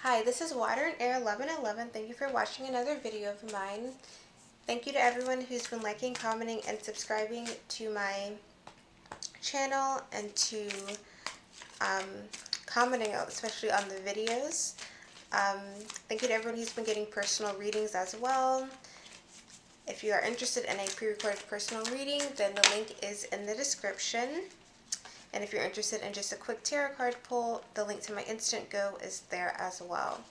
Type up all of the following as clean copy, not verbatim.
Hi, this is Water and Air 1111. Thank you for watching another video of mine. Thank you to everyone who's been liking, commenting, and subscribing to my channel and to um, commenting, especially on the videos. Um, Thank you to everyone who's been getting personal readings as well. If you are interested in a pre-recorded personal reading, then the link is in the description. And if you're interested in just a quick tarot card pull, the link to my Instant Go is there as well.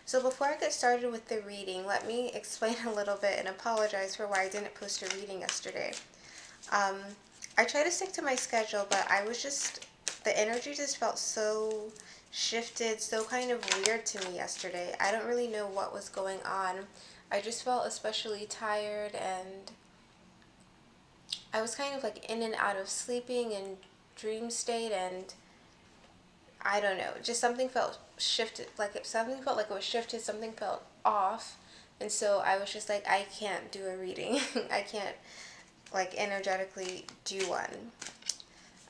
So before I get started with the reading, let me explain a little bit and apologize for why I didn't post a reading yesterday. I try to stick to my schedule, but the energy just felt so shifted, so kind of weird to me yesterday. I don't really know what was going on. I just felt especially tired, and I was kind of like in and out of sleeping and dream state, and I don't know, just something felt shifted, something felt like it was shifted, something felt off. And so I was just like, I can't do a reading. I can't like energetically do one.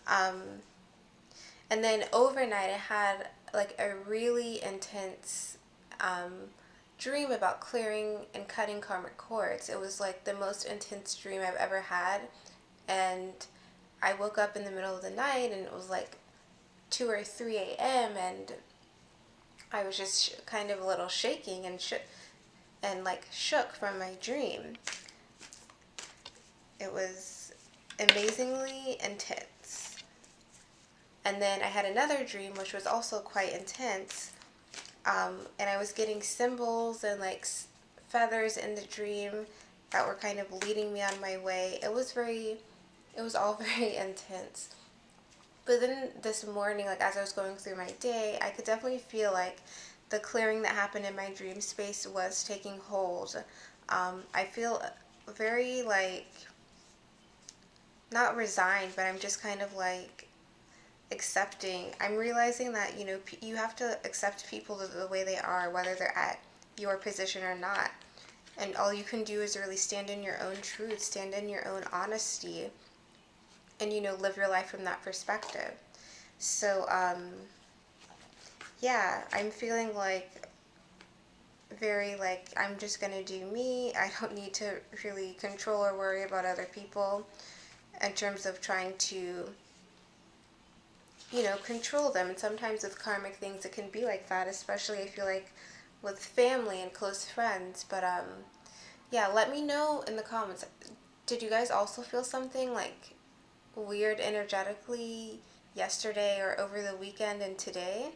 Um, and then overnight I had like a really intense dream about clearing and cutting karmic cords. It was like the most intense dream I've ever had. And I woke up in the middle of the night and it was like 2 or 3 a.m. and I was just kind of a little shaking and shook from my dream. It was amazingly intense. And then I had another dream which was also quite intense. And I was getting symbols and feathers in the dream that were kind of leading me on my way. It was all very intense. But then this morning, like as I was going through my day, I could definitely feel like the clearing that happened in my dream space was taking hold. I feel very not resigned, but I'm just kind of accepting. I'm realizing that, you have to accept people the way they are, whether they're at your position or not. And all you can do is really stand in your own truth, stand in your own honesty, and, live your life from that perspective. So, yeah, I'm feeling very I'm just gonna do me. I don't need to really control or worry about other people in terms of trying to, control them. And sometimes with karmic things, it can be like that, especially I feel like with family and close friends. But, yeah, let me know in the comments. Did you guys also feel something weird energetically yesterday or over the weekend and today?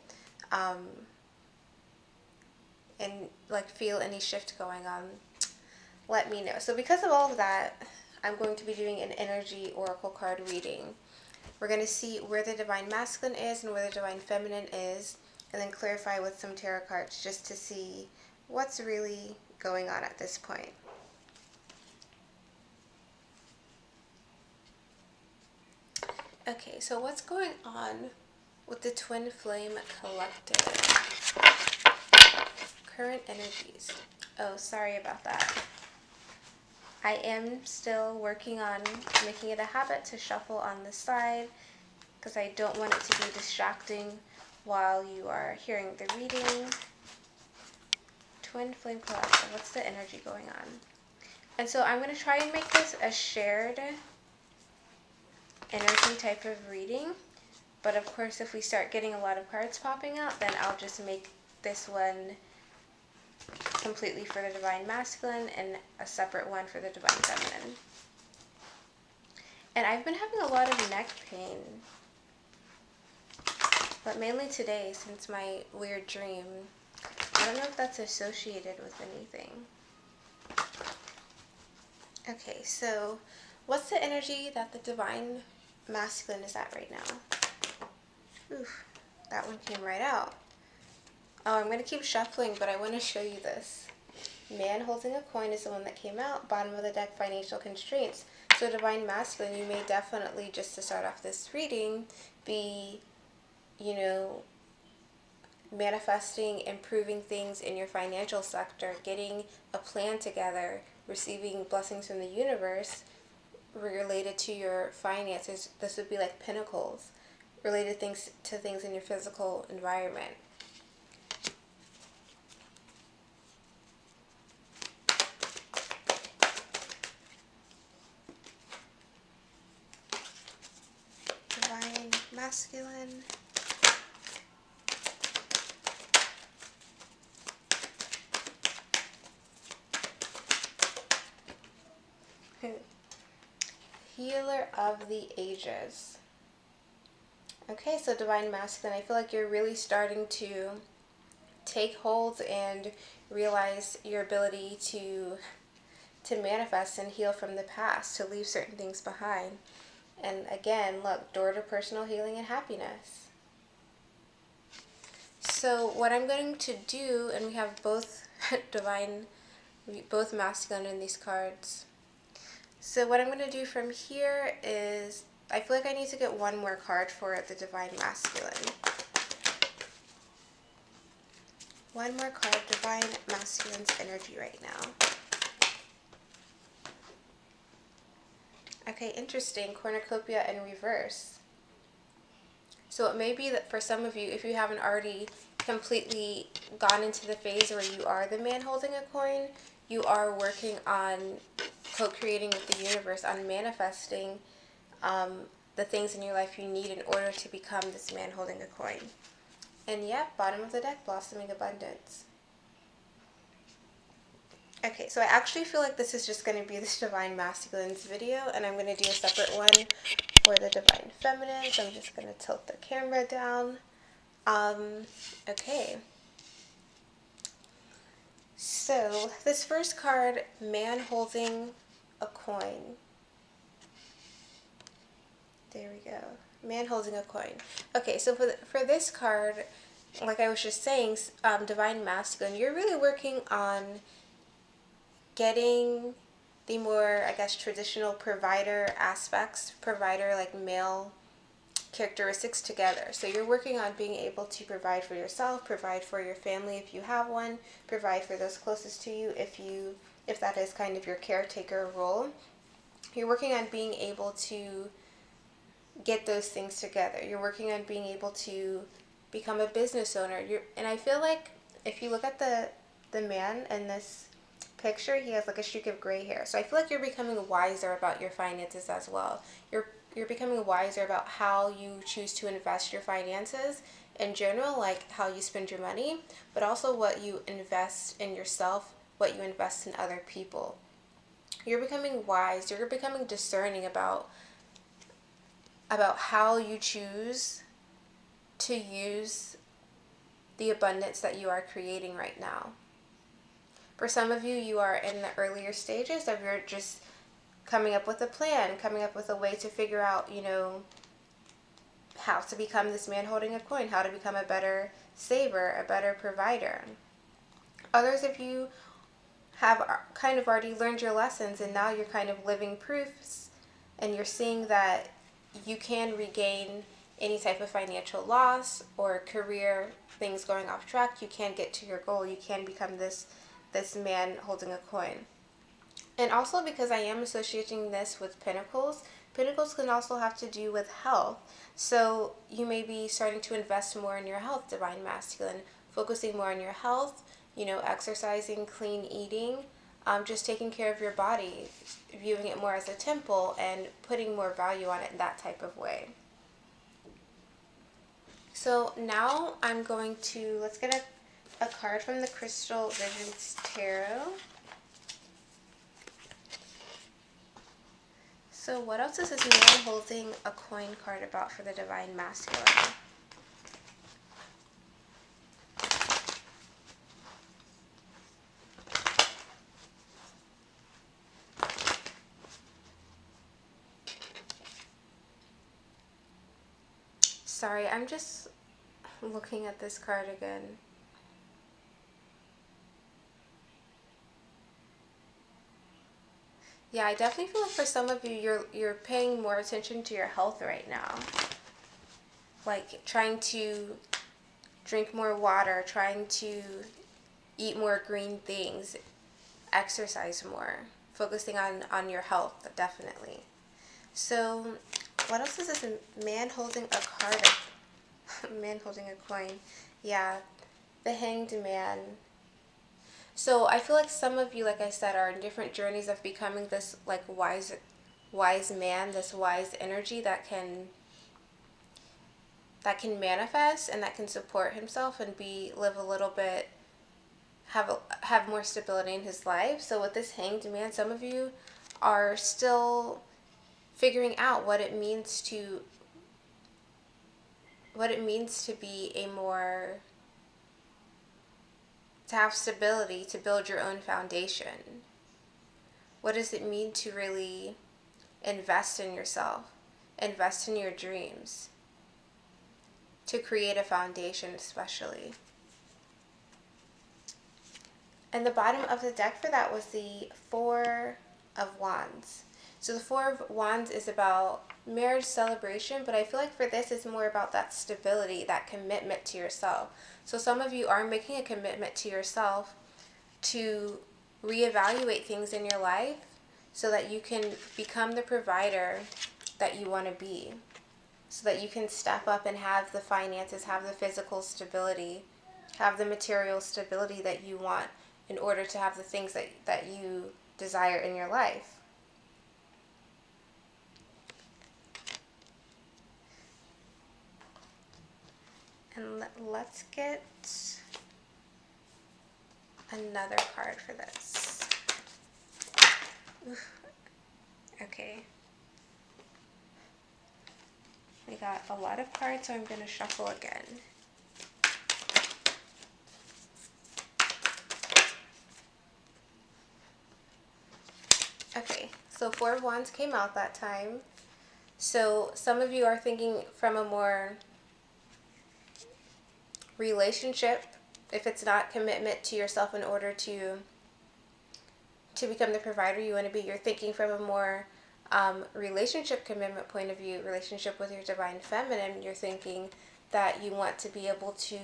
And feel any shift going on? Let me know. So because of all of that, I'm going to be doing an energy oracle card reading. We're going to see where the divine masculine is and where the divine feminine is, and then clarify with some tarot cards just to see what's really going on at this point. Okay, so what's going on with the Twin Flame Collective? Current energies. Oh, sorry about that. I am still working on making it a habit to shuffle on the side because I don't want it to be distracting while you are hearing the reading. Twin Flame Collective, what's the energy going on? And so I'm going to try and make this a shared energy type of reading. But of course, if we start getting a lot of cards popping out, then I'll just make this one completely for the divine masculine and a separate one for the divine feminine. And I've been having a lot of neck pain, but mainly today since my weird dream. I don't know if that's associated with anything. Okay, so what's the energy that the divine masculine is at right now? Oof, that one came right out. Oh, I'm going to keep shuffling, but I want to show you this. Man holding a coin is the one that came out. Bottom of the deck, financial constraints. So divine masculine, you may definitely, just to start off this reading, be, manifesting, improving things in your financial sector, getting a plan together, receiving blessings from the universe related to your finances. This would be like pentacles, related to things in your physical environment. masculine. Healer of the ages. Okay, so divine masculine, I feel like you're really starting to take hold and realize your ability to manifest and heal from the past, to leave certain things behind. And again, look, door to personal healing and happiness. So what I'm going to do, and we have both divine, both masculine in these cards. So what I'm going to do from here is, I feel like I need to get one more card for the divine masculine. One more card, divine masculine's energy right now. Okay, interesting. Cornucopia in reverse. So it may be that for some of you, if you haven't already completely gone into the phase where you are the man holding a coin, you are working on co-creating with the universe, on manifesting the things in your life you need in order to become this man holding a coin. And yep, bottom of the deck, blossoming abundance. Okay, so I actually feel like this is just going to be this divine masculine's video, and I'm going to do a separate one for the divine feminine. So I'm just going to tilt the camera down. Okay. So this first card, man holding a coin. There we go. Man holding a coin. Okay, so for this card, like I was just saying, divine masculine, you're really working on getting the more, I guess, traditional provider aspects, provider like male characteristics together. So you're working on being able to provide for yourself, provide for your family if you have one, provide for those closest to you if that is kind of your caretaker role. You're working on being able to get those things together. You're working on being able to become a business owner. And I feel like if you look at the man in this picture, he has like a streak of gray hair. So I feel like you're becoming wiser about your finances as well. You're becoming wiser about how you choose to invest your finances in general, like how you spend your money, but also what you invest in yourself, what you invest in other people. You're becoming wise. You're becoming discerning about how you choose to use the abundance that you are creating right now. For some of you, you are in the earlier stages of your just coming up with a plan, coming up with a way to figure out, how to become this man holding a coin, how to become a better saver, a better provider. Others of you have kind of already learned your lessons, and now you're kind of living proofs, and you're seeing that you can regain any type of financial loss or career things going off track. You can get to your goal. You can become this man holding a coin. And also, because I am associating this with pentacles, pentacles can also have to do with health. So you may be starting to invest more in your health, divine masculine, focusing more on your health, exercising, clean eating, just taking care of your body, viewing it more as a temple and putting more value on it in that type of way. So now I'm going to, let's get a card from the Crystal Visions Tarot. So what else is this man holding a coin card about for the divine masculine? Sorry, I'm just looking at this card again. Yeah, I definitely feel like for some of you, you're paying more attention to your health right now. Like trying to drink more water, trying to eat more green things, exercise more, focusing on your health, definitely. So what else is this man holding a card? Man holding a coin. Yeah, the Hanged Man. So I feel like some of you, like I said, are in different journeys of becoming this like wise man, this wise energy that can that can manifest and that can support himself and live a little bit, have more stability in his life. So with this Hanged Man, some of you are still figuring out what it means to be to have stability, to build your own foundation. What does it mean to really invest in yourself, invest in your dreams, to create a foundation especially? And the bottom of the deck for that was the Four of Wands. So the Four of Wands is about marriage celebration, but I feel like for this it's more about that stability, that commitment to yourself. So some of you are making a commitment to yourself to reevaluate things in your life so that you can become the provider that you want to be, so that you can step up and have the finances, have the physical stability, have the material stability that you want in order to have the things that you desire in your life. And let's get another card for this. Oof. Okay. We got a lot of cards, so I'm going to shuffle again. Okay, so Four of Wands came out that time. So some of you are thinking from a more relationship, if it's not commitment to yourself in order to become the provider you want to be, you're thinking from a more relationship commitment point of view, relationship with your divine feminine. You're thinking that you want to be able to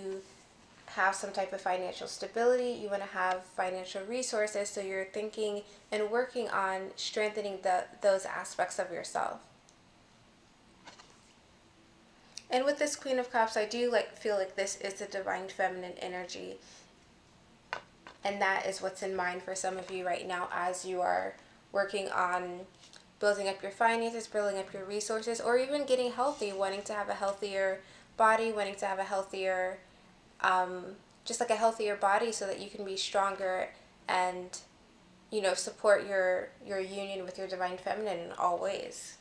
have some type of financial stability, you want to have financial resources, so you're thinking and working on strengthening those aspects of yourself. And with this Queen of Cups, I do feel like this is the divine feminine energy, and that is what's in mind for some of you right now as you are working on building up your finances, building up your resources, or even getting healthy, wanting to have a healthier body, wanting to have a healthier just like a healthier body so that you can be stronger and, support your union with your divine feminine in all ways.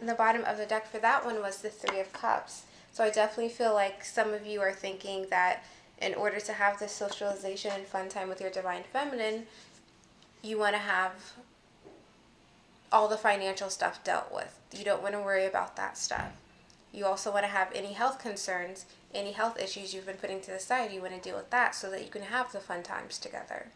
And the bottom of the deck for that one was the Three of Cups. So I definitely feel like some of you are thinking that in order to have this socialization and fun time with your divine feminine, you want to have all the financial stuff dealt with. You don't want to worry about that stuff. You also want to have any health concerns, any health issues you've been putting to the side, you want to deal with that so that you can have the fun times together.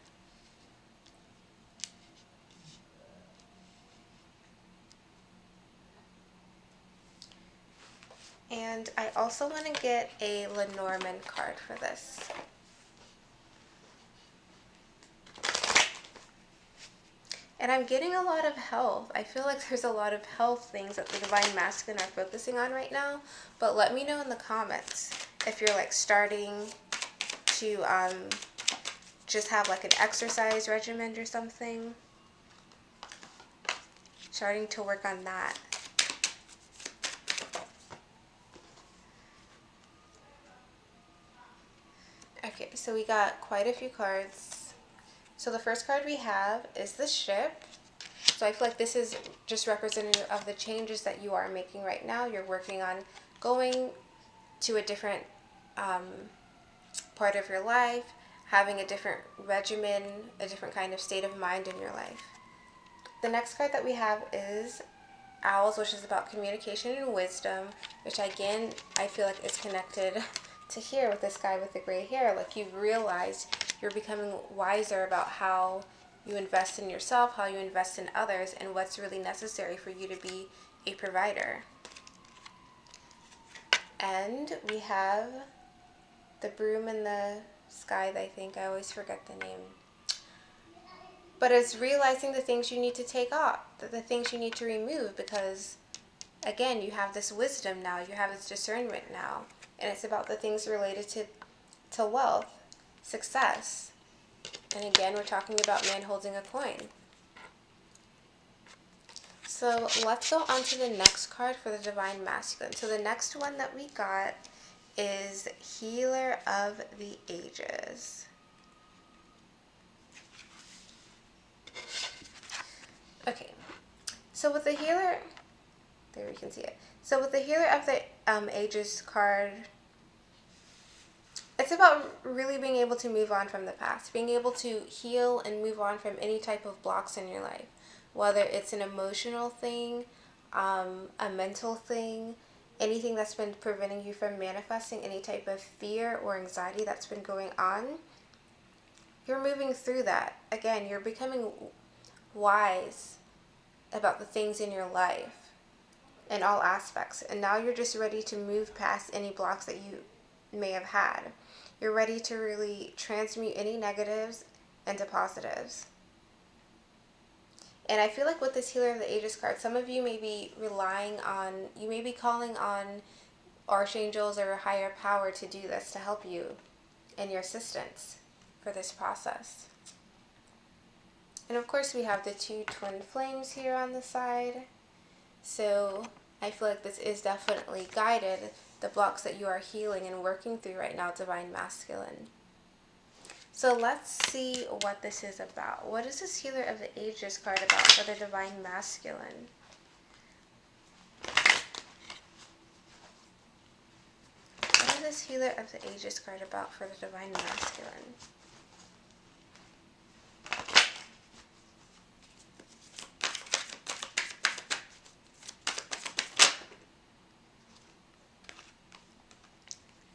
And I also want to get a Lenormand card for this. And I'm getting a lot of health. I feel like there's a lot of health things that the Divine Masculine are focusing on right now. But let me know in the comments if you're starting to just have an exercise regimen or something. Starting to work on that. Okay, so we got quite a few cards. So the first card we have is the Ship. So I feel like this is just representative of the changes that you are making right now. You're working on going to a different part of your life, having a different regimen, a different kind of state of mind in your life. The next card that we have is Owls, which is about communication and wisdom, which again, I feel like is connected to here with this guy with the gray hair. You've realized you're becoming wiser about how you invest in yourself, how you invest in others, and what's really necessary for you to be a provider. And we have the Broom in the Sky, I think. I always forget the name. But it's realizing the things you need to take off, the things you need to remove, because, again, you have this wisdom now, you have this discernment now, and it's about the things related to wealth, success. And again, we're talking about man holding a coin. So let's go on to the next card for the Divine Masculine. So the next one that we got is Healer of the Ages. Okay, so with the Healer, there we can see it. So with the Healer of the Ages card, it's about really being able to move on from the past, being able to heal and move on from any type of blocks in your life, whether it's an emotional thing, a mental thing, anything that's been preventing you from manifesting, any type of fear or anxiety that's been going on. You're moving through that. Again, you're becoming wise about the things in your life in all aspects. And now you're just ready to move past any blocks that you may have had. You're ready to really transmute any negatives into positives. And I feel like with this Healer of the Ages card, some of you may be you may be calling on archangels or a higher power to do this, to help you in your assistance for this process. And of course we have the two twin flames here on the side. So I feel like this is definitely guided, the blocks that you are healing and working through right now, Divine Masculine. So let's see what this is about. What is this Healer of the Ages card about for the Divine Masculine? What is this Healer of the Ages card about for the Divine Masculine?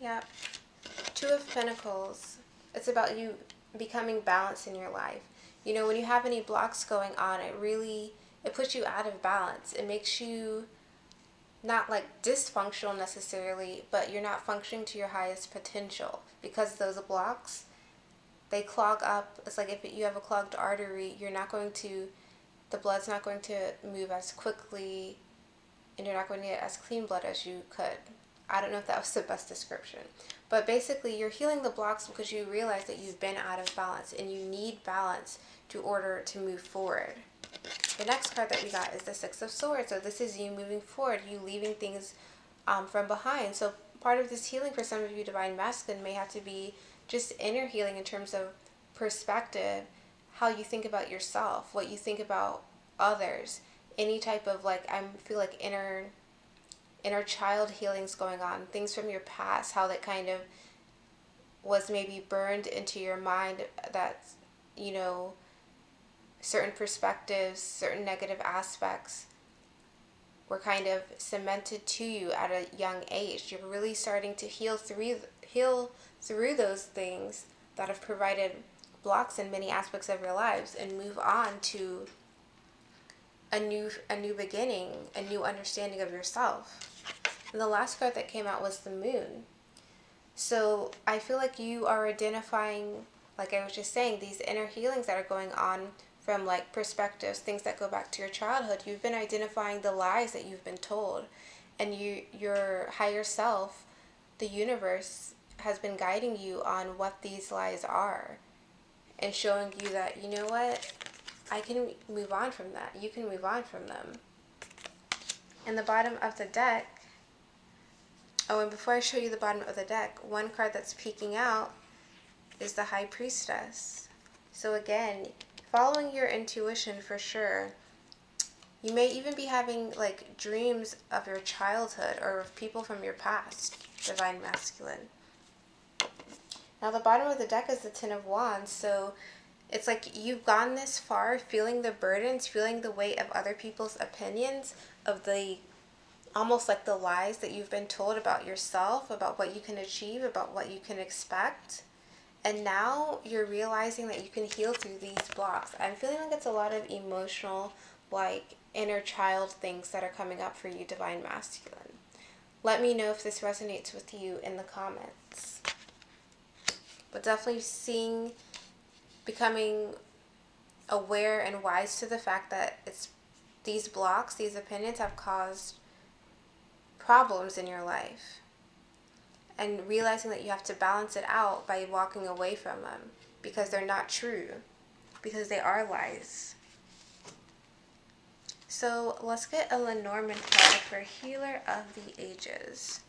Yep. Two of Pentacles. It's about you becoming balanced in your life. You know, when you have any blocks going on, it puts you out of balance. It makes you not like dysfunctional necessarily, but you're not functioning to your highest potential because those blocks, they clog up. It's like if you have a clogged artery, the blood's not going to move as quickly, and you're not going to get as clean blood as you could. I don't know if that was the best description. But basically, you're healing the blocks because you realize that you've been out of balance and you need balance in order to move forward. The next card that we got is the Six of Swords. So this is you moving forward, you leaving things from behind. So part of this healing for some of you Divine Masculine may have to be just inner healing in terms of perspective, how you think about yourself, what you think about others, any type of I feel like inner child healings going on, things from your past, how that kind of was maybe burned into your mind, that, you know, certain perspectives, certain negative aspects were kind of cemented to you at a young age. You're really starting to heal through those things that have provided blocks in many aspects of your lives and move on to a new beginning, a new understanding of yourself. And the last card that came out was the Moon. So I feel like you are identifying, like I was just saying, these inner healings that are going on from perspectives, things that go back to your childhood. You've been identifying the lies that you've been told, and your higher self, the universe, has been guiding you on what these lies are and showing you that, you know what, I can move on from that. You can move on from them. And the bottom of the deck, and before I show you the bottom of the deck, one card that's peeking out is the High Priestess. So again, following your intuition for sure. You may even be having dreams of your childhood or of people from your past, Divine Masculine. Now the bottom of the deck is the Ten of Wands, so it's like you've gone this far feeling the burdens, feeling the weight of other people's opinions, of the almost like the lies that you've been told about yourself, about what you can achieve, about what you can expect. And now you're realizing that you can heal through these blocks. I'm feeling like it's a lot of emotional, inner child things that are coming up for you, Divine Masculine. Let me know if this resonates with you in the comments. But definitely becoming aware and wise to the fact that these blocks, these opinions have caused problems in your life, and realizing that you have to balance it out by walking away from them because they're not true, because they are lies. So let's get a Lenormand card for Healer of the Ages.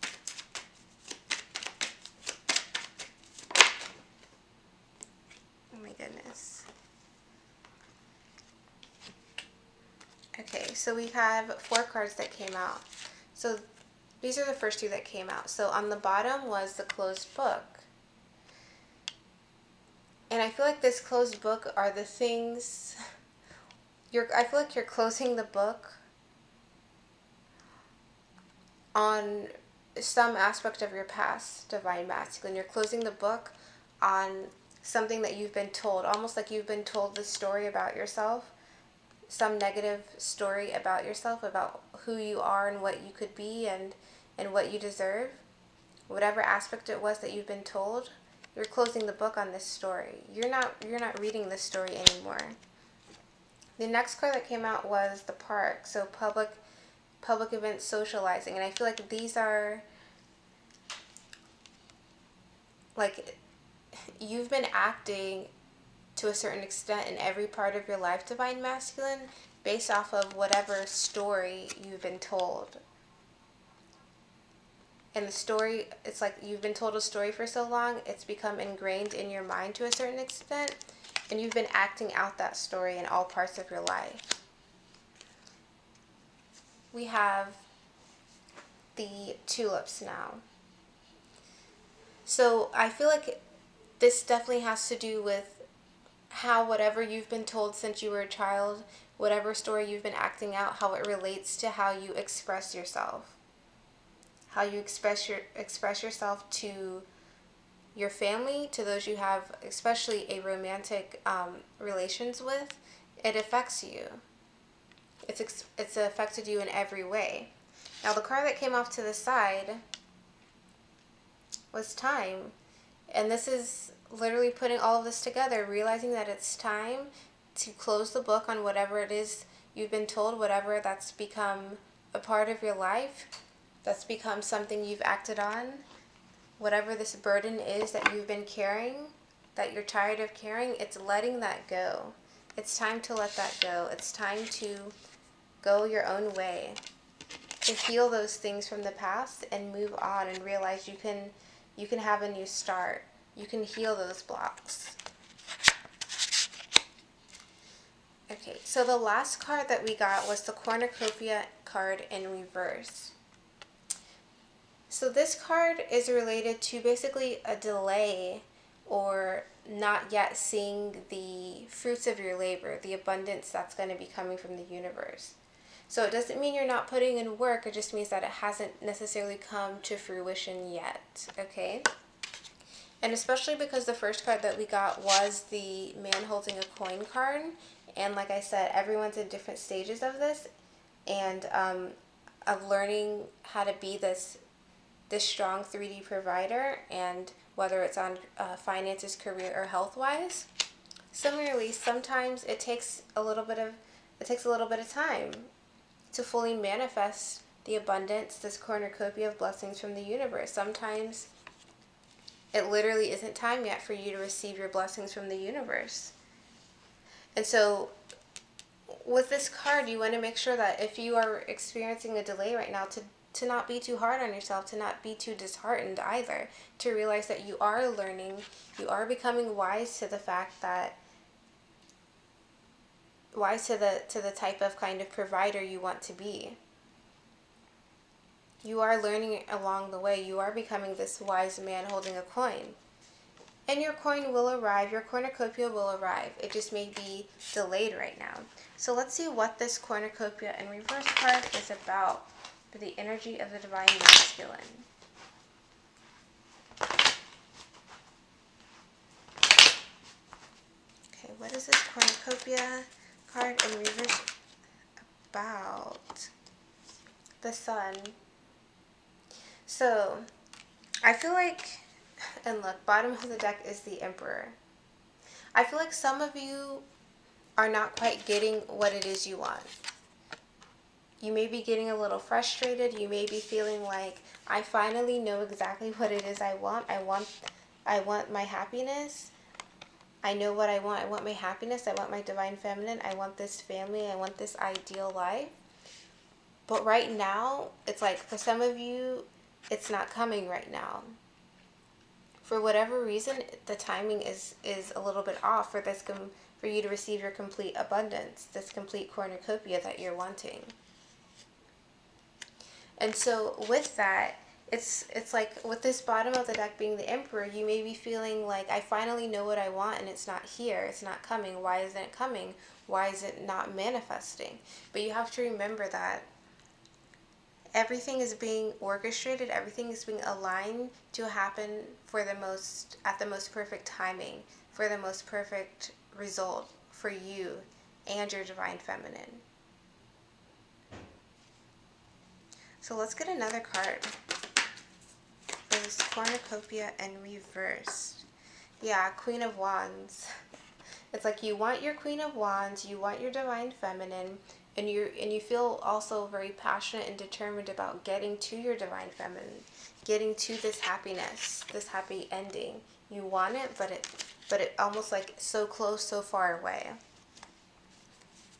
Oh my goodness. Okay, so we have 4 cards that came out. So these are the first 2 that came out. So on the bottom was the closed book. And I feel like this closed book are the things I feel like you're closing the book on some aspect of your past, Divine Masculine. You're closing the book on something that you've been told, almost like you've been told the story about yourself, some negative story about yourself, about who you are and what you could be and what you deserve. Whatever aspect it was that you've been told, you're closing the book on this story. You're not reading this story anymore. The next card that came out was the Park, so public events, socializing, and I feel like these are like you've been acting to a certain extent in every part of your life, Divine Masculine, based off of whatever story you've been told. And the story, it's like you've been told a story for so long, it's become ingrained in your mind to a certain extent, and you've been acting out that story in all parts of your life. We have the tulips now. So I feel like this definitely has to do with how whatever you've been told since you were a child, whatever story you've been acting out, how it relates to how you express yourself. How you express yourself to your family, to those you have especially a romantic relations with. It affects you. It's affected you in every way. Now the card that came off to the side was Time. And this is literally putting all of this together, realizing that it's time to close the book on whatever it is you've been told, whatever that's become a part of your life, that's become something you've acted on, whatever this burden is that you've been carrying, that you're tired of carrying, it's letting that go. It's time to let that go. It's time to go your own way, to heal those things from the past and move on and realize you can have a new start. You can heal those blocks. Okay, so the last card that we got was the Cornucopia card in reverse. So this card is related to basically a delay or not yet seeing the fruits of your labor, the abundance that's going to be coming from the universe. So it doesn't mean you're not putting in work, it just means that it hasn't necessarily come to fruition yet, okay? And especially because the first card that we got was the Man Holding a Coin card. And like I said, everyone's in different stages of this and of learning how to be this strong 3D provider, and whether it's on finances, career, or health-wise. Similarly, sometimes it takes a little bit of time to fully manifest the abundance, this cornucopia of blessings from the universe. Sometimes it literally isn't time yet for you to receive your blessings from the universe. And so with this card, you want to make sure that if you are experiencing a delay right now, to not be too hard on yourself, to not be too disheartened either, to realize that you are learning, you are becoming wise to the fact that, wise to the type of kind of provider you want to be. You are learning along the way. You are becoming this wise man holding a coin. And your coin will arrive, your cornucopia will arrive. It just may be delayed right now. So let's see what this cornucopia in reverse card is about for the energy of the Divine Masculine. Okay, what is this cornucopia card in reverse about? The Sun. So, I feel like, and look, bottom of the deck is the Emperor. I feel like some of you are not quite getting what it is you want. You may be getting a little frustrated. You may be feeling like, I finally know exactly what it is I want. I want my happiness. I know what I want. I want my happiness. I want my divine feminine. I want this family. I want this ideal life. But right now, it's like for some of you, it's not coming right now. For whatever reason, the timing is a little bit off for for you to receive your complete abundance, this complete cornucopia that you're wanting. And so with that, it's like with this bottom of the deck being the Emperor, you may be feeling like, I finally know what I want and it's not here, it's not coming. Why isn't it coming? Why is it not manifesting? But you have to remember that everything is being orchestrated, everything is being aligned to happen at the most perfect timing, for the most perfect result for you and your divine feminine. So let's get another card for this cornucopia in reverse. Yeah, Queen of Wands. It's like you want your Queen of Wands, you want your divine feminine, and you feel also very passionate and determined about getting to your divine feminine, getting to this happiness, this happy ending. You want it, but it almost like so close, so far away.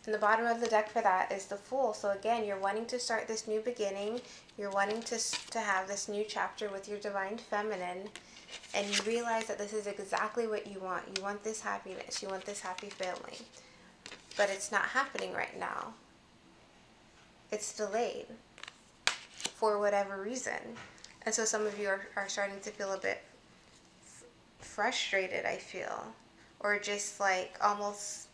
And the bottom of the deck for that is the Fool. So again, you're wanting to start this new beginning. You're wanting to have this new chapter with your divine feminine. And you realize that this is exactly what you want. You want this happiness. You want this happy family. But it's not happening right now. It's delayed for whatever reason. And so some of you are starting to feel a bit frustrated, I feel. Or just like almost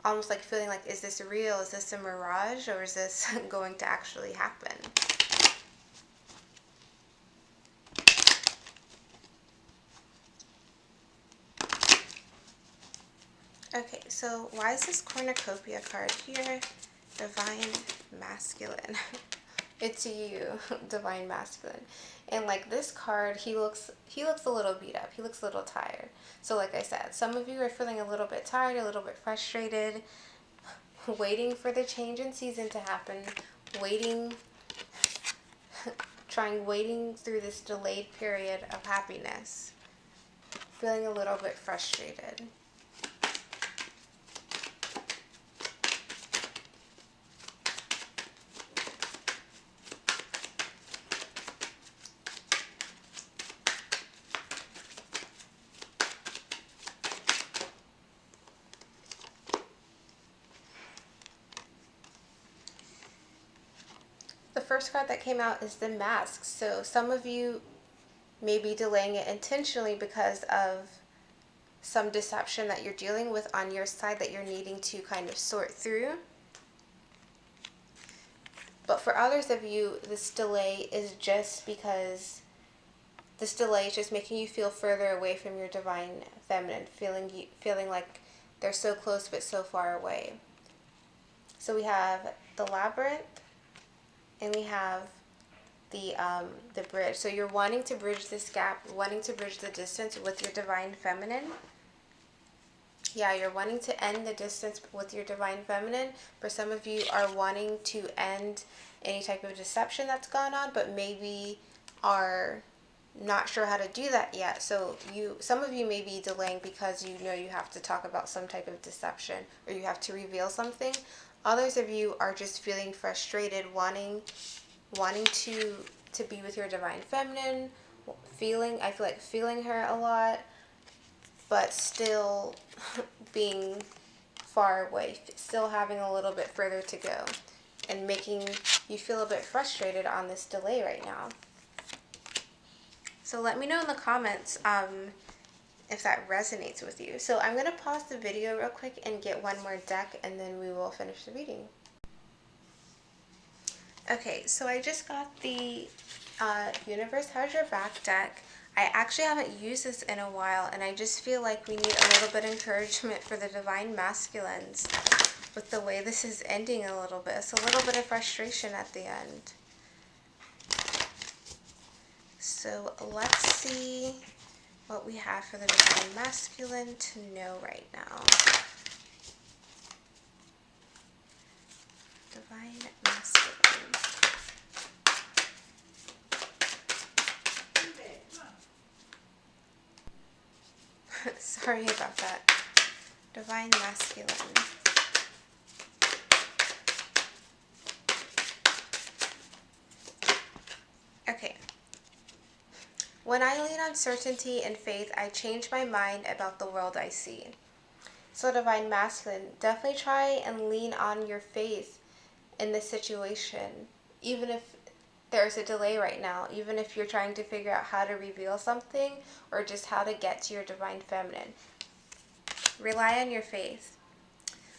like feeling like, is this real? Is this a mirage? Or is this going to actually happen? Okay, so why is this cornucopia card here? Divine masculine. It's you, divine masculine. And like this card, he looks a little beat up. He looks a little tired. So like I said, some of you are feeling a little bit tired, a little bit frustrated, waiting for the change in season to happen, waiting through this delayed period of happiness, feeling a little bit frustrated. The first card that came out is the Mask. So some of you may be delaying it intentionally because of some deception that you're dealing with on your side that you're needing to kind of sort through. But for others of you, this delay is just because this delay is just making you feel further away from your divine feminine, feeling like they're so close but so far away. So we have the Labyrinth, and we have the bridge. So you're wanting to bridge this gap, wanting to bridge the distance with your divine feminine. Yeah, you're wanting to end the distance with your divine feminine. For some of you are wanting to end any type of deception that's gone on, but maybe are not sure how to do that yet. So some of you may be delaying because you know you have to talk about some type of deception or you have to reveal something. Others of you are just feeling frustrated, wanting to be with your divine feminine, I feel like feeling her a lot, but still being far away, still having a little bit further to go, and making you feel a bit frustrated on this delay right now. So let me know in the comments if that resonates with you. So I'm going to pause the video real quick and get one more deck, and then we will finish the reading. Okay, so I just got the Universe Has Your Back deck. I actually haven't used this in a while, and I just feel like we need a little bit of encouragement for the divine masculines with the way this is ending a little bit. It's a little bit of frustration at the end. So let's see what we have for the divine masculine to know right now. Divine masculine. Sorry about that. Divine Masculine. Okay. When I lean on certainty and faith, I change my mind about the world I see. So Divine Masculine, definitely try and lean on your faith in this situation, even if there's a delay right now, even if you're trying to figure out how to reveal something or just how to get to your Divine Feminine. Rely on your faith.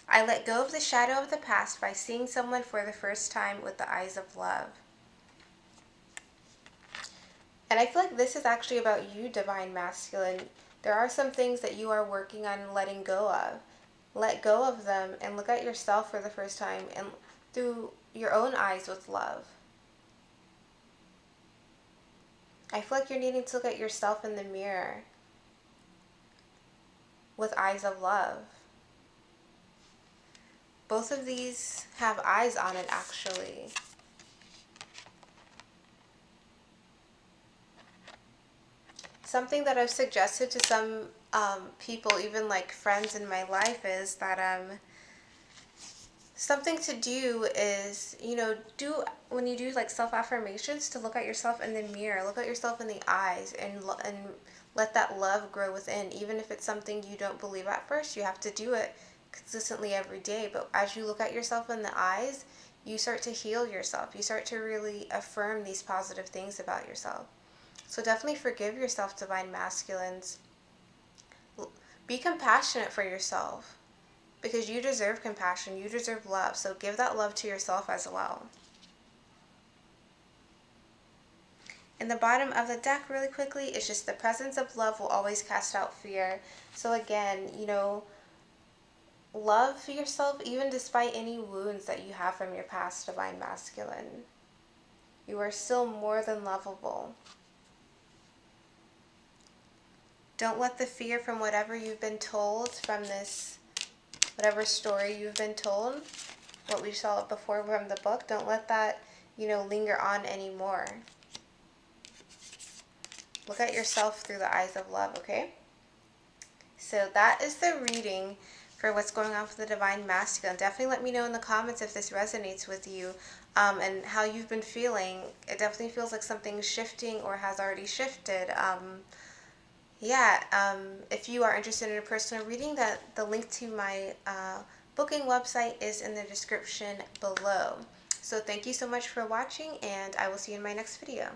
I let go of the shadow of the past by seeing someone for the first time with the eyes of love. And I feel like this is actually about you, Divine Masculine. There are some things that you are working on letting go of. Let go of them and look at yourself for the first time and through your own eyes with love. I feel like you're needing to look at yourself in the mirror with eyes of love. Both of these have eyes on it, actually. Something that I've suggested to some people, even like friends in my life, is that something to do is, do when you do like self-affirmations, to look at yourself in the mirror, look at yourself in the eyes, and let that love grow within. Even if it's something you don't believe at first, you have to do it consistently every day. But as you look at yourself in the eyes, you start to heal yourself. You start to really affirm these positive things about yourself. So definitely forgive yourself, Divine Masculines. Be compassionate for yourself because you deserve compassion. You deserve love. So give that love to yourself as well. In the bottom of the deck, really quickly, it's just the presence of love will always cast out fear. So again, love yourself even despite any wounds that you have from your past, Divine Masculine. You are still more than lovable. Don't let the fear from whatever you've been told, from this, whatever story you've been told, what we saw before from the book, don't let that, linger on anymore. Look at yourself through the eyes of love, okay? So that is the reading for what's going on for the Divine Masculine. Definitely let me know in the comments if this resonates with you and how you've been feeling. It definitely feels like something's shifting or has already shifted. If you are interested in a personal reading, the link to my booking website is in the description below. So thank you so much for watching, and I will see you in my next video.